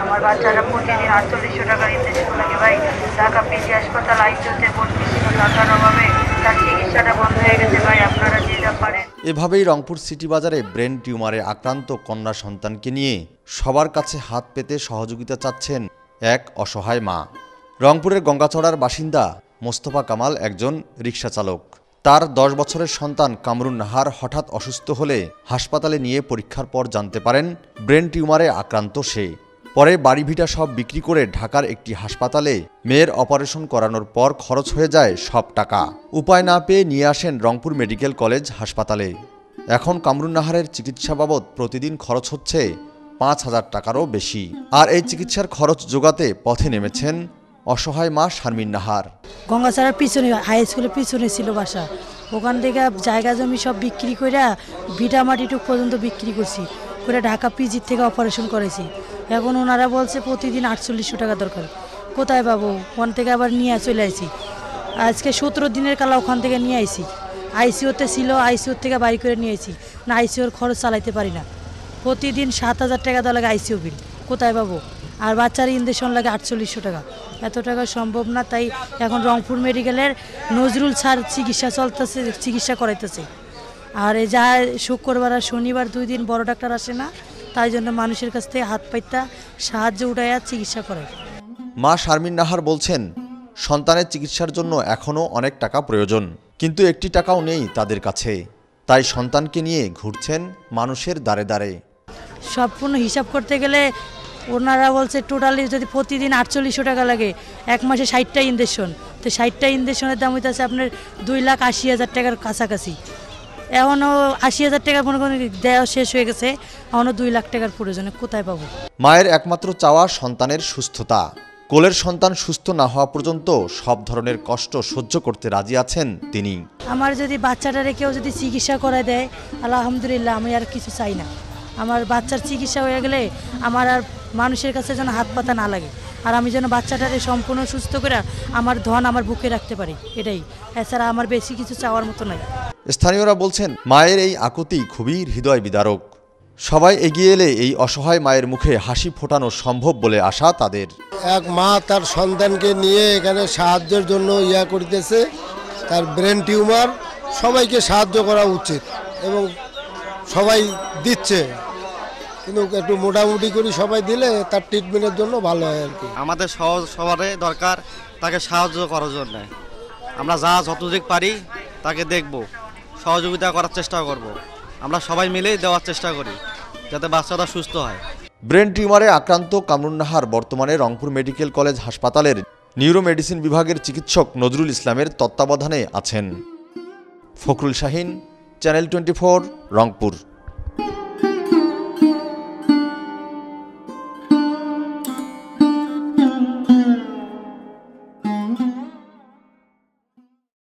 আমার বাচ্চারা প্রতিদিন 4800 টাকার ইনজেকশন লাগে ভাই। ঢাকা পিজি হাসপাতাল আইসিইউতে ভর্তি ছিল, টাকার অভাবে তার চিকিৎসাটা বন্ধ হয়ে গেছে ভাই। আপনারা যে যা পারেন। এভাবেই রংপুর সিটি বাজারে ব্রেন টিউমারে আক্রান্ত কন্যা সন্তানকে নিয়ে সবার কাছে হাত পেতে সহযোগিতা চাচ্ছেন এক অসহায় মা। রংপুরের গঙ্গাচড়ার বাসিন্দা মোস্তফা কামাল একজন রিকশা চালক। তার 10 বছরের সন্তান কামরুন নাহার হঠাৎ অসুস্থ হলে হাসপাতালে নিয়ে পরীক্ষার পর জানতে পারেন ব্রেন টিউমারে আক্রান্ত সে। পরে বাড়িভিটা সব বিক্রি করে ঢাকার একটি হাসপাতালে মেয়ের অপারেশন করানোর পর খরচ হয়ে যায় সব টাকা। উপায় না পেয়ে নিয়ে আসেন রংপুর মেডিকেল কলেজ হাসপাতালে। এখন কামরুন নাহারের চিকিৎসা বাবদ প্রতিদিন খরচ হচ্ছে 5,000 টাকারও বেশি। আর এই চিকিৎসার খরচ জোগাতে পথে নেমেছেন অসহায় মা শারমিন নাহার। গঙ্গাচড়ার পিছনে হাই স্কুলের পিছনে ছিল বাসা, ওখান থেকে জায়গা জমি সব বিক্রি করে ভিটা মাটিটুক পর্যন্ত বিক্রি করছি করে ঢাকা পিজির থেকে অপারেশন করেছি। এখন ওনারা বলছে প্রতিদিন 4800 টাকা দরকার। কোথায় পাবো? ওখান থেকে আবার নিয়ে চলে আসি। আজকে 17 দিনের কালা ওখান থেকে নিয়ে আইছি। আইসিইউতে ছিল, আইসিইউর থেকে বাড়ি করে নিয়ে আসি না, আইসিইউর খরচ চালাইতে পারি না। প্রতিদিন 7000 টাকা দেওয়া লাগে আইসিইউ বিল, কোথায় পাবো? আর বাচ্চার ইনজেকশন লাগে 4800 টাকা। এত টাকা সম্ভব না। তাই এখন রংপুর মেডিকেলের নজরুল স্যার চিকিৎসা চলতেছে, চিকিৎসা করাইতেছে। আর এই যা শুক্রবার আর শনিবার 2 দিন বড় ডাক্তার আসে না, তাই জন্য মানুষের কাছ থেকে হাত পাইতা সাহায্য উঠাইয়া চিকিৎসা করে। মা শারমিন নাহার বলছেন, সন্তানের চিকিৎসার জন্য এখনও অনেক টাকা প্রয়োজন, কিন্তু একটি টাকাও নেই তাদের কাছে। তাই সন্তানকে নিয়ে ঘুরছেন মানুষের দ্বারে দ্বারে। সম্পূর্ণ হিসাব করতে গেলে ওনারা বলছে টোটালি যদি প্রতিদিন 4800 টাকা লাগে, এক মাসে 60টা ইনজেকশন, তো 60টা ইনজেকশনের দাম হইতেছে আপনার 2,80,000 টাকার কাছাকাছি। এখনও 80,000 টাকা মনে করেন দেওয়া শেষ হয়ে গেছে, এখনও 2 লাখ টাকার প্রয়োজনে কোথায় পাবো? মায়ের একমাত্র চাওয়া সন্তানের সুস্থতা। কোলের সন্তান সুস্থ না হওয়া পর্যন্ত সব ধরনের কষ্ট সহ্য করতে রাজি আছেন তিনি। আমার যদি বাচ্চাটারে কেউ যদি চিকিৎসা করে দেয়, আলহামদুলিল্লাহ, আমি আর কিছু চাই না। আমার বাচ্চার চিকিৎসা হয়ে গেলে আমার আর মানুষের কাছে যেন হাত পাতা না লাগে, আর আমি যেন বাচ্চাটারে সম্পূর্ণ সুস্থ করে আমার ধন আমার বুকে রাখতে পারি, এটাই। এছাড়া আমার বেশি কিছু চাওয়ার মতো নাই। স্থানীয়রা বলছেন, মায়ের এই আকুতি খুবই হৃদয় বিদারক। সবাই এগিয়ে এলে এই অসহায় মায়ের মুখে হাসি ফোটানো সম্ভব বলে আশা তাদের। এক মা তার সন্তানকে নিয়ে এখানে সাহায্যের জন্য করিতেছে, তার ব্রেন টিউমার। সবাইকে সাহায্য করা উচিত এবং সবাই দিচ্ছে, কিন্তু একটু মোটামুটি করে সবাই দিলে তার ট্রিটমেন্টের জন্য ভালো হয় আর কি। আমাদের সবারই দরকার তাকে সাহায্য করার জন্য। আমরা যতটুকু পারি তাকে দেখব, সহযোগিতা করার চেষ্টা করব। আমরা সবাই মিলেই দেওয়ার চেষ্টা করি যাতে বাচ্চাটা সুস্থ হয়। ব্রেন টিউমারে আক্রান্ত কামরুন নাহার বর্তমানে রংপুর মেডিকেল কলেজ হাসপাতালের নিউরোমেডিসিন বিভাগের চিকিৎসক নজরুল ইসলামের তত্ত্বাবধানে আছেন। ফখরুল শাহিন, চ্যানেল 24, রংপুর।